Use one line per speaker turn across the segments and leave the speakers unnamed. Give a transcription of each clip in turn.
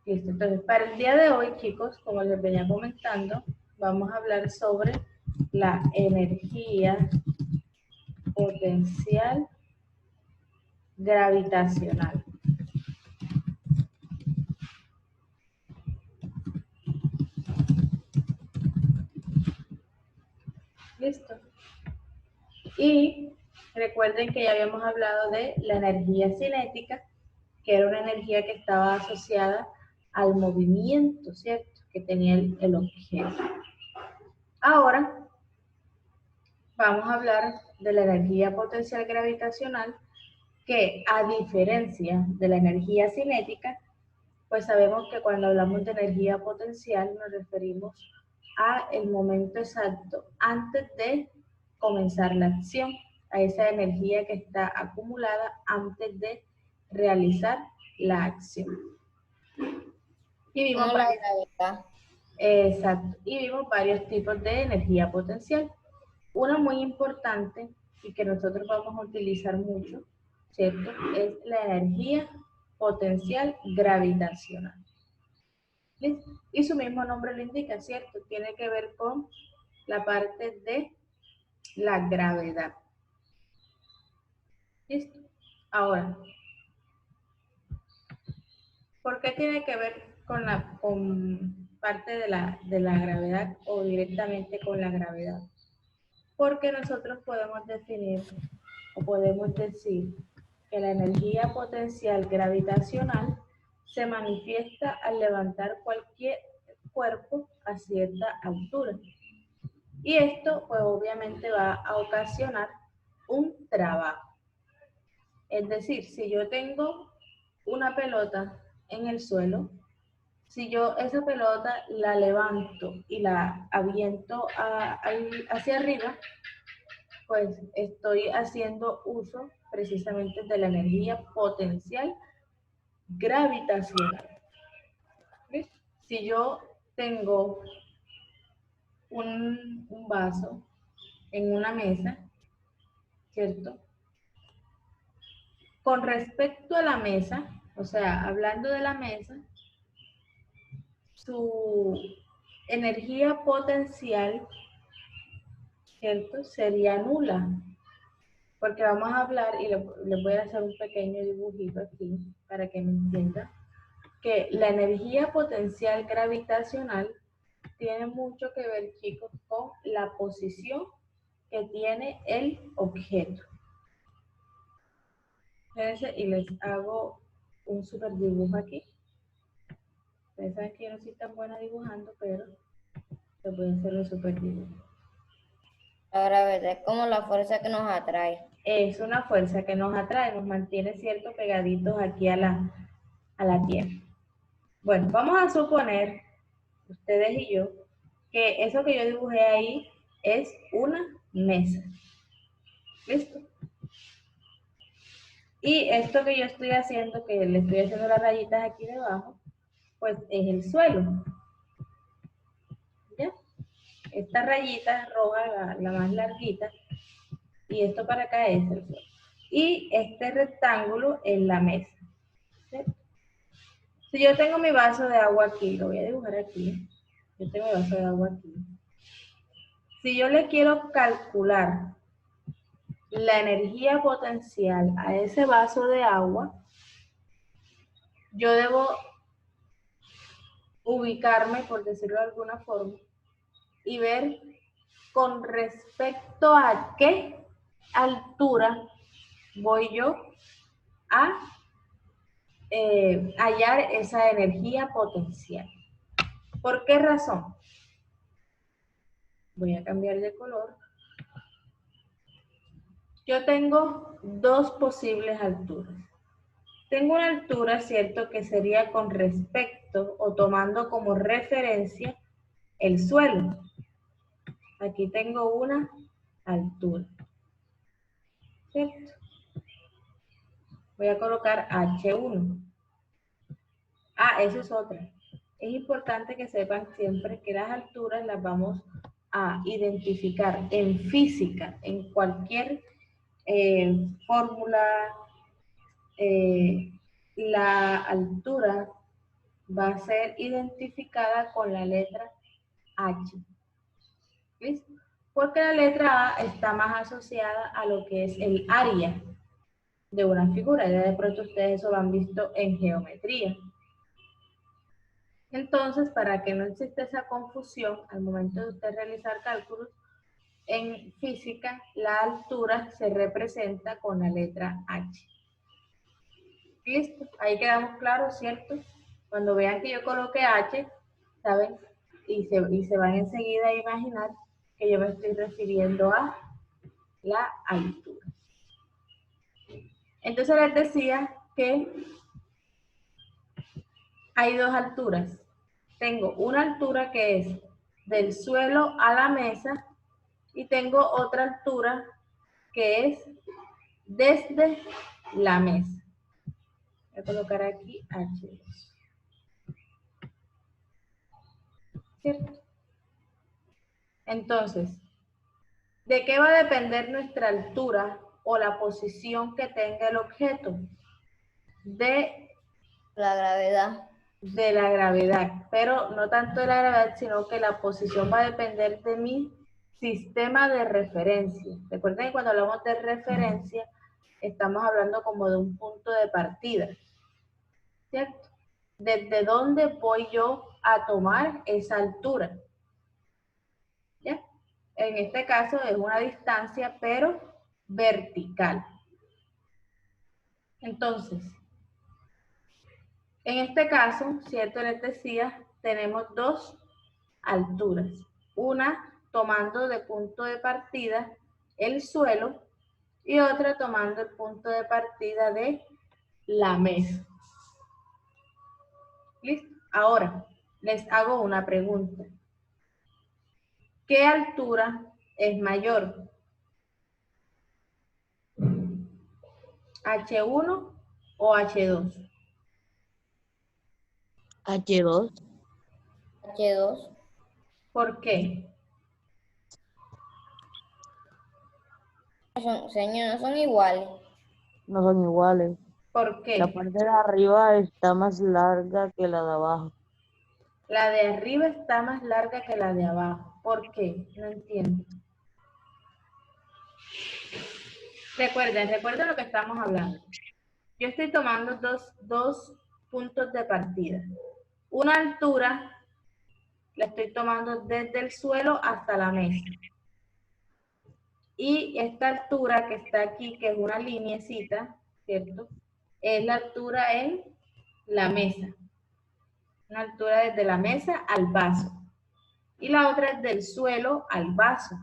Listo, entonces para el día de hoy, chicos, como les venía comentando, vamos a hablar sobre la energía potencial gravitacional. Listo. Y recuerden que ya habíamos hablado de la energía cinética, que era una energía que estaba asociada al movimiento, ¿cierto? Que tenía el objeto. Ahora vamos a hablar de la energía potencial gravitacional, que a diferencia de la energía cinética, pues sabemos que cuando hablamos de energía potencial nos referimos a el momento exacto antes de comenzar la acción, a esa energía que está acumulada antes de realizar la acción. Y vimos
Como la gravedad.
exacto, y vimos varios tipos de energía potencial. Una muy importante y que nosotros vamos a utilizar mucho, ¿cierto? Es la energía potencial gravitacional. ¿Listo? Y su mismo nombre lo indica, ¿cierto? Tiene que ver con la parte de la gravedad. ¿Listo? Ahora, ¿por qué tiene que ver con parte de la gravedad o directamente con la gravedad? Porque nosotros podemos definir o podemos decir que la energía potencial gravitacional se manifiesta al levantar cualquier cuerpo a cierta altura. Y esto, pues obviamente va a ocasionar un trabajo. Es decir, si yo tengo una pelota en el suelo, si yo esa pelota la levanto y la aviento hacia arriba, pues estoy haciendo uso precisamente de la energía potencial gravitacional. ¿Ves? Si yo tengo un vaso en una mesa, ¿cierto? Con respecto a la mesa, o sea, hablando de la mesa, su energía potencial, ¿cierto? Sería nula, porque vamos a hablar, y les voy a hacer un pequeño dibujito aquí para que me entiendan, que la energía potencial gravitacional tiene mucho que ver, chicos, con la posición que tiene el objeto. Fíjense, y les hago un super dibujo aquí. Ustedes saben que yo no soy tan buena dibujando, pero les voy a hacer un super dibujo.
La gravedad es como la fuerza que nos atrae.
Es una fuerza que nos atrae, nos mantiene cierto pegaditos aquí a la Tierra. Bueno, vamos a suponer, ustedes y yo, que eso que yo dibujé ahí es una mesa. ¿Listo? Y esto que yo estoy haciendo, que le estoy haciendo las rayitas aquí debajo, pues es el suelo. ¿Ya? Esta rayita roja, la más larguita, y esto para acá es el suelo. Y este rectángulo es la mesa. ¿Cierto? Si yo tengo mi vaso de agua aquí, lo voy a dibujar aquí. Yo tengo mi vaso de agua aquí. Si yo le quiero calcular la energía potencial a ese vaso de agua, yo debo ubicarme, por decirlo de alguna forma, y ver con respecto a qué altura voy yo a hallar esa energía potencial. ¿Por qué razón? Voy a cambiar de color. Yo tengo dos posibles alturas. Tengo una altura, ¿cierto?, que sería con respecto o tomando como referencia el suelo. Aquí tengo una altura, ¿cierto? Voy a colocar H1. Ah, eso es otra. Es importante que sepan siempre que las alturas las vamos a identificar en física, en cualquier fórmula. La altura va a ser identificada con la letra H. ¿Listo? Porque la letra A está más asociada a lo que es el área de una figura. Ya de pronto ustedes eso lo han visto en geometría. Entonces, para que no exista esa confusión al momento de usted realizar cálculos, en física la altura se representa con la letra H. ¿Listo? Ahí quedamos claros, ¿cierto? Cuando vean que yo coloque H, ¿saben? Y se van enseguida a imaginar que yo me estoy refiriendo a la altura. Entonces les decía que hay dos alturas. Tengo una altura que es del suelo a la mesa y tengo otra altura que es desde la mesa. Voy a colocar aquí H2. ¿Cierto? Entonces, ¿de qué va a depender nuestra altura o la posición que tenga el objeto? De
La gravedad.
la gravedad, pero no tanto de la gravedad, sino que la posición va a depender de mi sistema de referencia. Recuerden que cuando hablamos de referencia, estamos hablando como de un punto de partida, ¿cierto? ¿Desde dónde voy yo a tomar esa altura? ¿Ya? En este caso es una distancia, pero vertical. Entonces, en este caso, ¿cierto? Les decía, tenemos dos alturas. Una tomando de punto de partida el suelo y otra tomando el punto de partida de la mesa. ¿Listo? Ahora, les hago una pregunta. ¿Qué altura es mayor? ¿H1 o H2?
H2.
H2.
¿Por qué?
Señor, no son iguales.
No son iguales.
¿Por
La
qué?
parte de arriba está más larga que la de abajo.
La de arriba está más larga que la de abajo. ¿Por qué? No entiendo. Recuerden lo que estamos hablando. Yo estoy tomando dos puntos de partida. Una altura la estoy tomando desde el suelo hasta la mesa. Y esta altura que está aquí, que es una lineecita, ¿cierto? Es la altura en la mesa. Una altura desde la mesa al vaso. Y la otra es del suelo al vaso.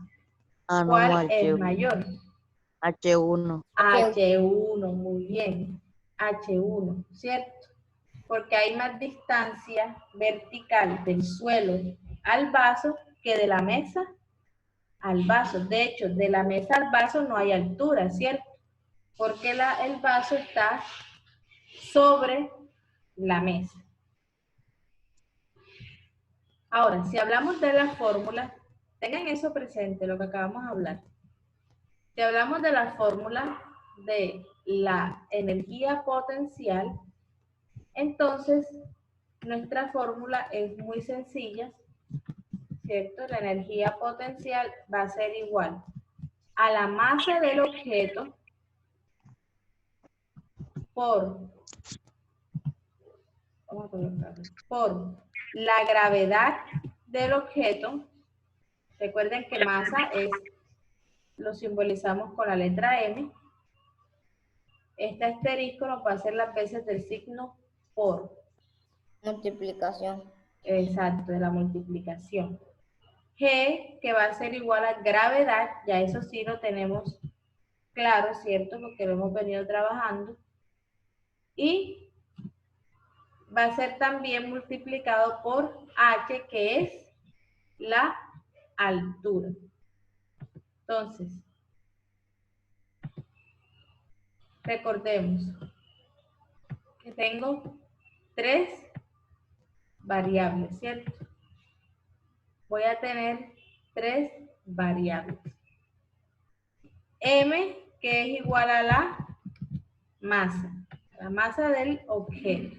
Ah, no,
¿Cuál es
H1.
mayor?
H1.
H1, muy bien. H1, ¿cierto? Porque hay más distancia vertical del suelo al vaso que de la mesa al vaso. De hecho, de la mesa al vaso no hay altura, ¿cierto? Porque el vaso está sobre la mesa. Ahora, si hablamos de la fórmula, tengan eso presente, lo que acabamos de hablar. Si hablamos de la fórmula de la energía potencial, entonces nuestra fórmula es muy sencilla, ¿cierto? La energía potencial va a ser igual a la masa del objeto por la gravedad del objeto. Recuerden que masa lo simbolizamos con la letra M. Este asterisco nos va a hacer las veces del signo por.
Multiplicación.
Exacto, de la multiplicación. G, que va a ser igual a gravedad, ya eso sí lo tenemos claro, ¿cierto? Porque lo hemos venido trabajando. Y va a ser también multiplicado por H, que es la altura. Entonces, recordemos que tengo tres variables, ¿cierto? Voy a tener tres variables. M, que es igual a la masa del objeto.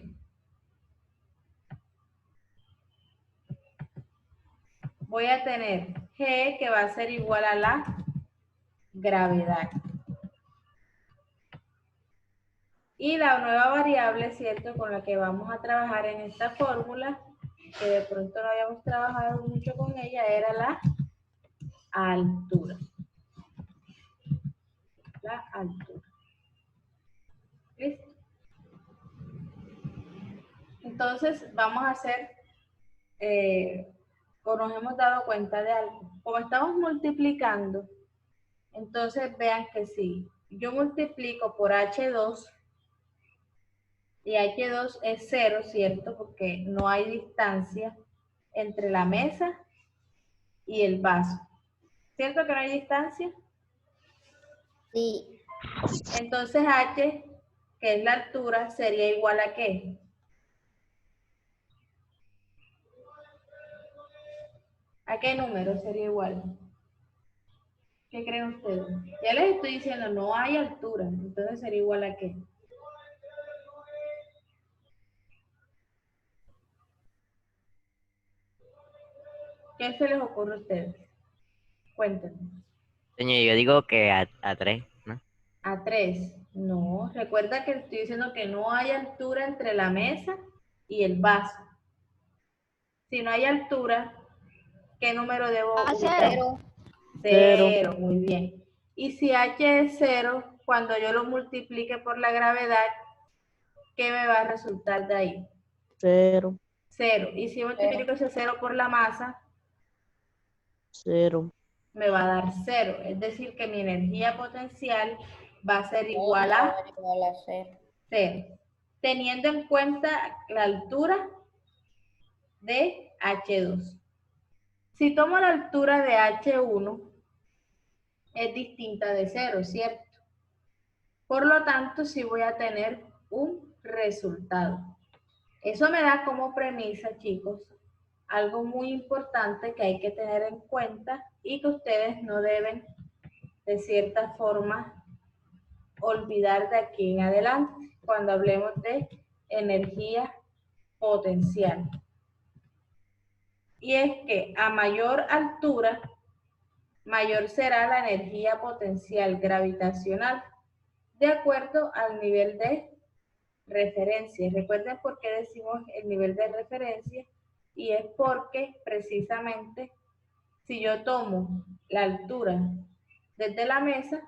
voy a tener G que va a ser igual a la gravedad. Y la nueva variable, ¿cierto?, con la que vamos a trabajar en esta fórmula, que de pronto no habíamos trabajado mucho con ella, era la altura. La altura. ¿Listo? Entonces, vamos a hacer, o nos hemos dado cuenta de algo. Como estamos multiplicando, entonces vean que si yo multiplico por H2, y H2 es 0, ¿cierto? Porque no hay distancia entre la mesa y el vaso. ¿Cierto que no hay distancia?
Sí.
Entonces H, que es la altura, sería igual a ¿qué? ¿A qué número sería igual? ¿Qué creen ustedes? Ya les estoy diciendo, no hay altura, entonces sería igual a ¿qué? ¿Qué se les ocurre a ustedes? Cuéntenme.
Señor, yo digo que a 3, ¿no?
A 3. No, recuerda que estoy diciendo que no hay altura entre la mesa y el vaso. Si no hay altura, ¿qué número debo
A
ubicar?
0.
0, muy bien. Y si H es 0, cuando yo lo multiplique por la gravedad, ¿qué me va a resultar de ahí?
0,
0. Y si multiplico ese 0 por la masa,
0,
me va a dar 0. Es decir, que mi energía potencial va a ser igual a
Igual a 0.
0. Teniendo en cuenta la altura de H2. Si tomo la altura de H1, es distinta de 0, ¿cierto? Por lo tanto, sí voy a tener un resultado. Eso me da como premisa, chicos, algo muy importante que hay que tener en cuenta y que ustedes no deben, de cierta forma, olvidar de aquí en adelante cuando hablemos de energía potencial. Y es que a mayor altura, mayor será la energía potencial gravitacional de acuerdo al nivel de referencia. Recuerden por qué decimos el nivel de referencia, y es porque precisamente si yo tomo la altura desde la mesa,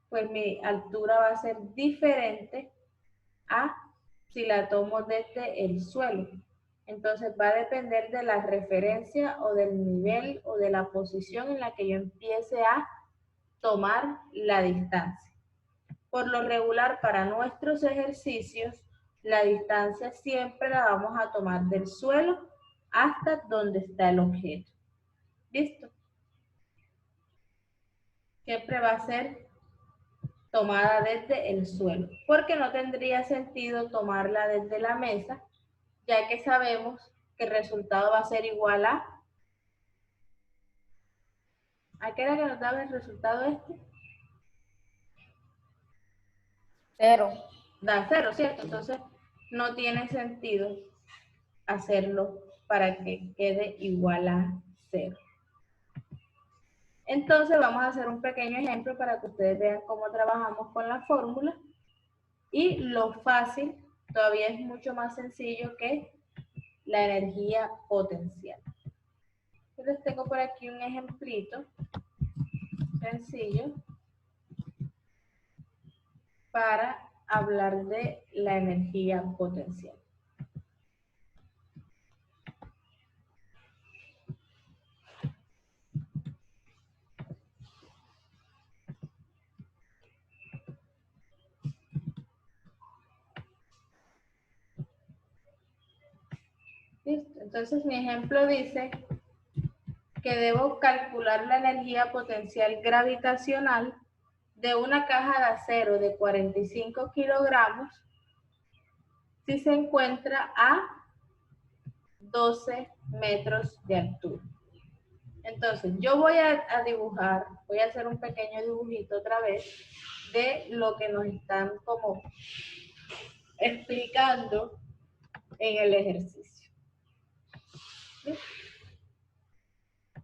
pues mi altura va a ser diferente a si la tomo desde el suelo. Entonces va a depender de la referencia o del nivel o de la posición en la que yo empiece a tomar la distancia. Por lo regular, para nuestros ejercicios, la distancia siempre la vamos a tomar del suelo hasta donde está el objeto. ¿Listo? Siempre va a ser tomada desde el suelo, porque no tendría sentido tomarla desde la mesa, ya que sabemos que el resultado va a ser igual ¿a qué era que nos daba el resultado este?
0.
Da 0, ¿cierto? Entonces no tiene sentido hacerlo para que quede igual a 0. Entonces vamos a hacer un pequeño ejemplo para que ustedes vean cómo trabajamos con la fórmula, y lo fácil todavía es mucho más sencillo que la energía potencial. Yo les tengo por aquí un ejemplito sencillo para hablar de la energía potencial. ¿Listo? Entonces mi ejemplo dice que debo calcular la energía potencial gravitacional de una caja de acero de 45 kilogramos si se encuentra a 12 metros de altura. Entonces, yo voy a dibujar, voy a hacer un pequeño dibujito otra vez de lo que nos están como explicando en el ejercicio. ¿Sí?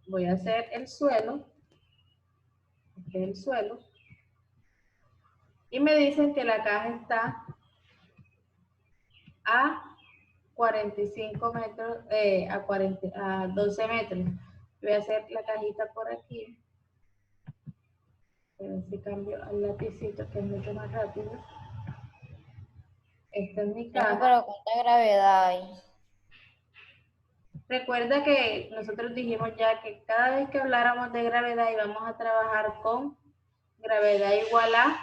voy a hacer el suelo. Este es el suelo. Y me dicen que la caja está a 45 metros, a 12 metros. Voy a hacer la cajita por aquí. A ver si cambio al lapicito, que es mucho más rápido. Esta es mi
Señor,
caja.
pero ¿cuánta gravedad hay?
Recuerda que nosotros dijimos ya que cada vez que habláramos de gravedad íbamos a trabajar con gravedad igual a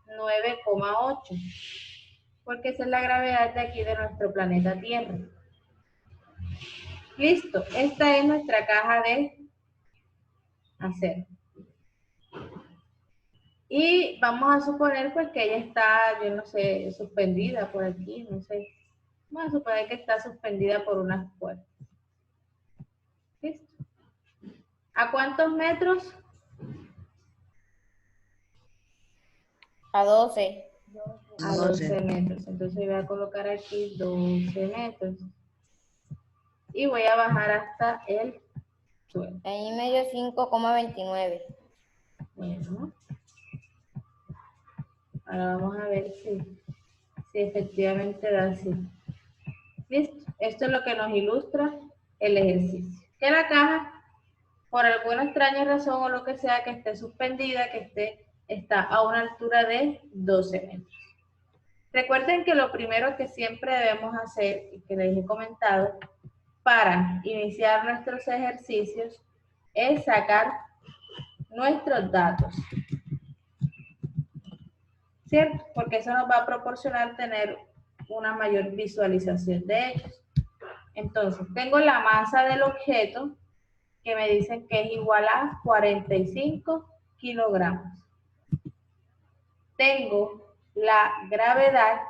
9,8, porque esa es la gravedad de aquí de nuestro planeta Tierra. Listo, esta es nuestra caja de acero. Y vamos a suponer pues que ella está, yo no sé, suspendida por aquí, no sé. Vamos a suponer que está suspendida por unas cuerdas. ¿Listo? ¿A cuántos metros?
A 12.
A 12 metros. Entonces voy a colocar aquí 12 metros. Y voy a bajar hasta el suelo.
Ahí medio 5,29.
Bueno. Ahora vamos a ver si efectivamente da así. Listo. Esto es lo que nos ilustra el ejercicio. Que la caja, por alguna extraña razón o lo que sea, que esté suspendida, está a una altura de 12 metros. Recuerden que lo primero que siempre debemos hacer, y que les he comentado, para iniciar nuestros ejercicios, es sacar nuestros datos. ¿Cierto? Porque eso nos va a proporcionar tener una mayor visualización de ellos. Entonces, tengo la masa del objeto, que me dicen que es igual a 45 kilogramos. Tengo la gravedad,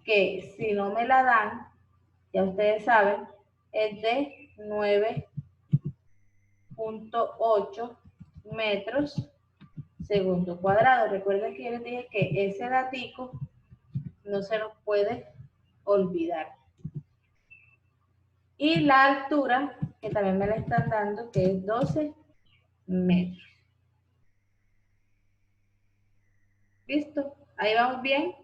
que si no me la dan, ya ustedes saben, es de 9,8 metros segundo cuadrado. Recuerden que yo les dije que ese datico no se nos puede olvidar. Y la altura, que también me la están dando, que es 12 metros. ¿Listo? Ahí vamos bien.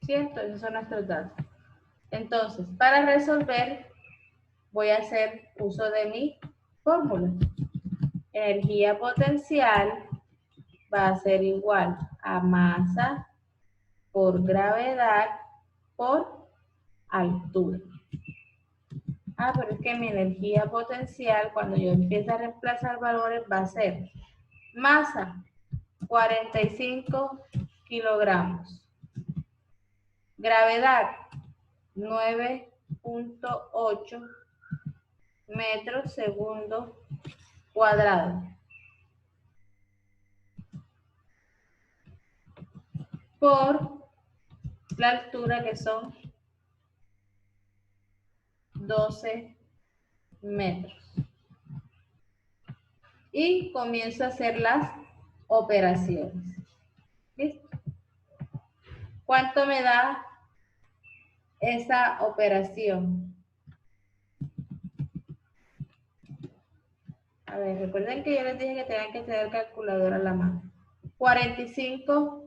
¿Cierto? Esos son nuestros datos. Entonces, para resolver, voy a hacer uso de mi fórmula. Energía potencial va a ser igual a masa por gravedad por altura. Pero es que mi energía potencial, cuando yo empiece a reemplazar valores, va a ser masa, 45 kilogramos. Gravedad, 9,8 metros segundo cuadrado. Por la altura, que son 12 metros. Y comienzo a hacer las operaciones. ¿Listo? ¿Cuánto me da esa operación? A ver, recuerden que yo les dije que tenían que tener calculadora a la mano. 45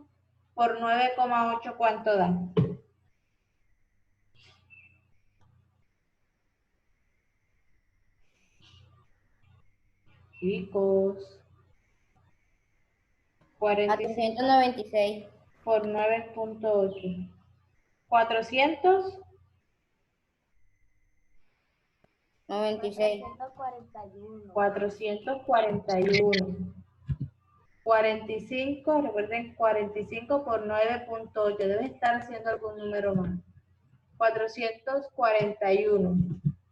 por 9,8, ¿cuánto da? Chicos.
A
45
396.
por 9,8. 400.
96.
441. 45, recuerden, 45 por 9,8. Debe estar haciendo algún número más. 441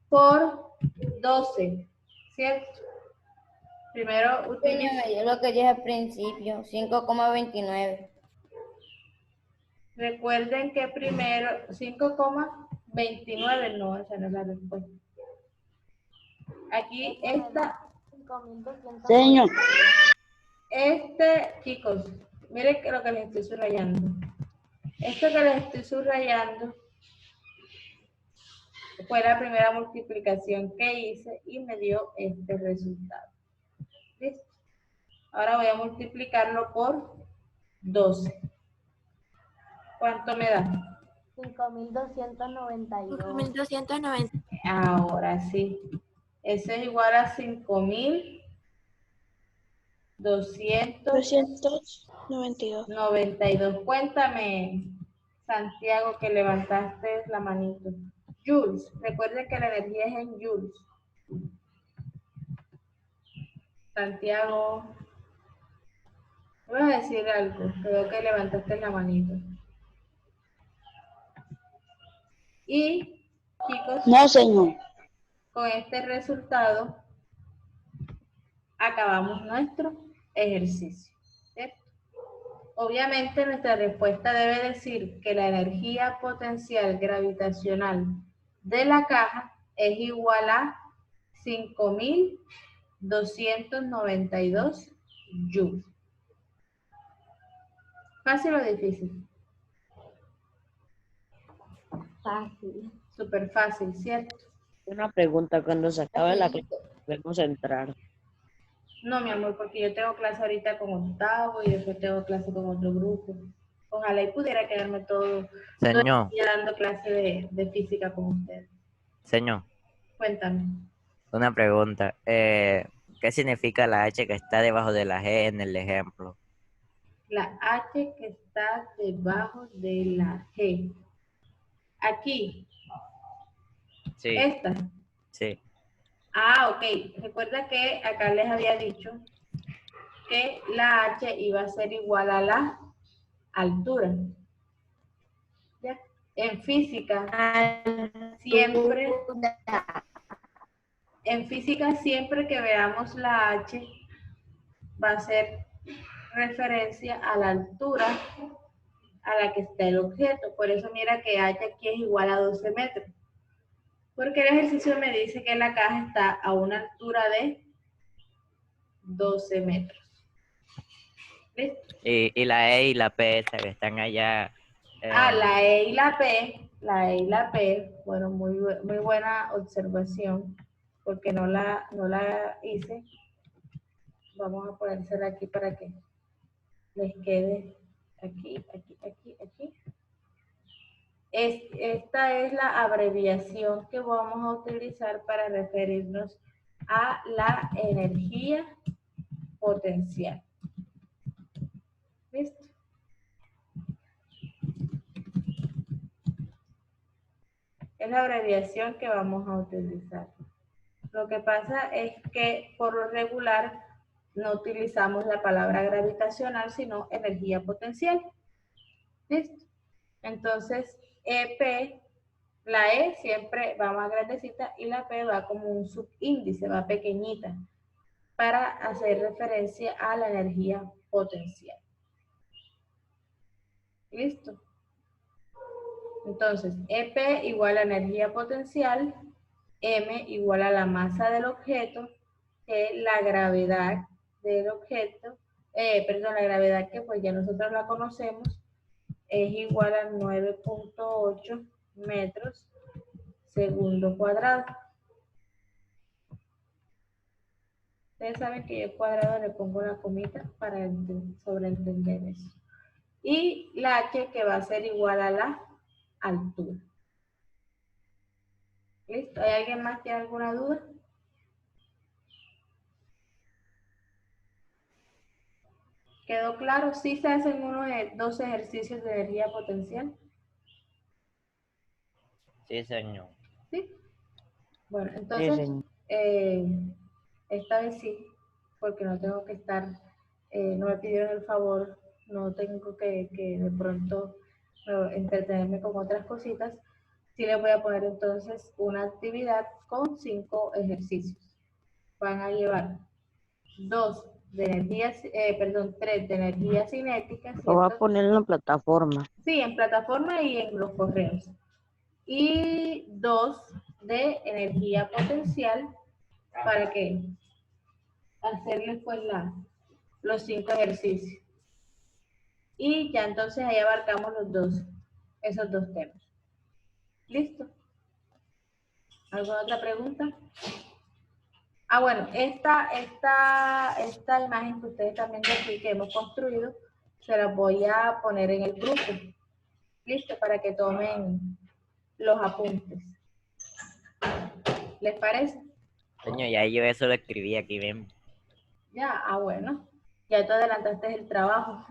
por 12, ¿cierto? Primero utilizo.
Me dio lo que dije al principio, 5,29.
Recuerden que primero 5,29, no, esa no es la respuesta. Aquí está.
Señor,
Chicos, miren lo que les estoy subrayando. Esto que les estoy subrayando, fue la primera multiplicación que hice y me dio este resultado. ¿Listo? Ahora voy a multiplicarlo por 12. ¿Cuánto me da?
5.292.
5.290.
Ahora sí. Eso es igual a 5.292.
292.
Cuéntame, Santiago, que levantaste la manito. Joules. Recuerden que la energía es en joules. Santiago. ¿Me vas a decir algo? Creo que levantaste la manito. Y, chicos,
No, señor.
con este resultado acabamos nuestro ejercicio. ¿Cierto? Obviamente nuestra respuesta debe decir que la energía potencial gravitacional de la caja es igual a 5.292 joules. ¿Fácil o difícil?
Fácil.
Súper fácil, ¿cierto?
Una pregunta, cuando se acabe la clase, podemos entrar.
No, mi amor, porque yo tengo clase ahorita con octavo y después tengo clase con otro grupo. Ojalá y pudiera quedarme todo el
Señor,
día dando clase de física con ustedes.
señor,
Cuéntame.
una pregunta. ¿Qué significa la H que está debajo de la G en el ejemplo?
La H que está debajo de la G. Aquí,
Sí,
esta.
sí.
Ah, ok. Recuerda que acá les había dicho que la H iba a ser igual a la altura. ¿Ya? En física, siempre que veamos la H, va a ser referencia a la altura a la que está el objeto. Por eso mira que H aquí es igual a 12 metros. Porque el ejercicio me dice que la caja está a una altura de 12 metros. ¿Listo?
Y la E y la P esa que están allá.
La E y la P, bueno, muy buena observación, porque no la hice. Vamos a ponérsela aquí para que les quede aquí. Esta es la abreviación que vamos a utilizar para referirnos a la energía potencial. ¿Listo? Es la abreviación que vamos a utilizar. Lo que pasa es que por lo regular no utilizamos la palabra gravitacional, sino energía potencial. ¿Listo? Entonces, EP, la E siempre va más grandecita y la P va como un subíndice, va pequeñita, para hacer referencia a la energía potencial. ¿Listo? Entonces, EP igual a energía potencial, M igual a la masa del objeto, la gravedad del objeto, la gravedad que pues ya nosotros la conocemos, es igual a 9.8 metros segundo cuadrado. Ustedes saben que yo cuadrado le pongo la comita para sobreentender eso. Y la H que va a ser igual a la altura. ¿Listo? ¿Hay alguien más que tiene alguna duda? ¿Quedó claro? Sí se hacen unos 2 ejercicios de energía potencial.
Sí, señor.
¿Sí? Bueno,
Sí,
entonces,
señor.
esta vez sí, porque no tengo que estar, no me pidieron el favor, no tengo que de pronto entretenerme con otras cositas. Sí les voy a poner entonces una actividad con 5 ejercicios. Van a llevar 3 de energía cinética,
Lo voy a
¿cierto?
poner en la plataforma.
Sí, en plataforma y en los correos. Y 2 de energía potencial para que hacerles pues los 5 ejercicios. Y ya entonces ahí abarcamos esos dos temas. ¿Listo? ¿Alguna otra pregunta? Ah, bueno, esta imagen que ustedes también de aquí que hemos construido, se las voy a poner en el grupo. Listo, para que tomen los apuntes. ¿Les parece?
Señor, ya yo eso lo escribí aquí bien.
Ya, bueno. Ya te adelantaste el trabajo.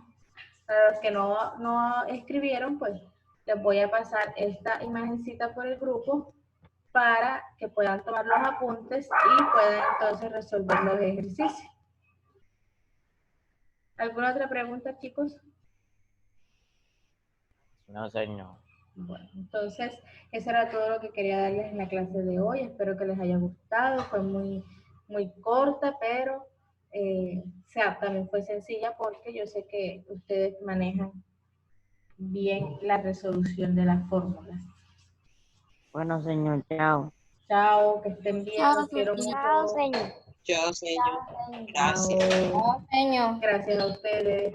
Para los que no escribieron, pues les voy a pasar esta imagencita por el grupo para que puedan tomar los apuntes y puedan entonces resolver los ejercicios. ¿Alguna otra pregunta, chicos?
No, señor.
Bueno, entonces eso era todo lo que quería darles en la clase de hoy. Espero que les haya gustado. Fue muy corta, pero también fue sencilla porque yo sé que ustedes manejan bien la resolución de las fórmulas.
Bueno, señor, chao.
Chao, que estén bien, los quiero mucho.
Chao, señor.
Yo, señor.
Chao.
Gracias.
No, señor.
Gracias a ustedes.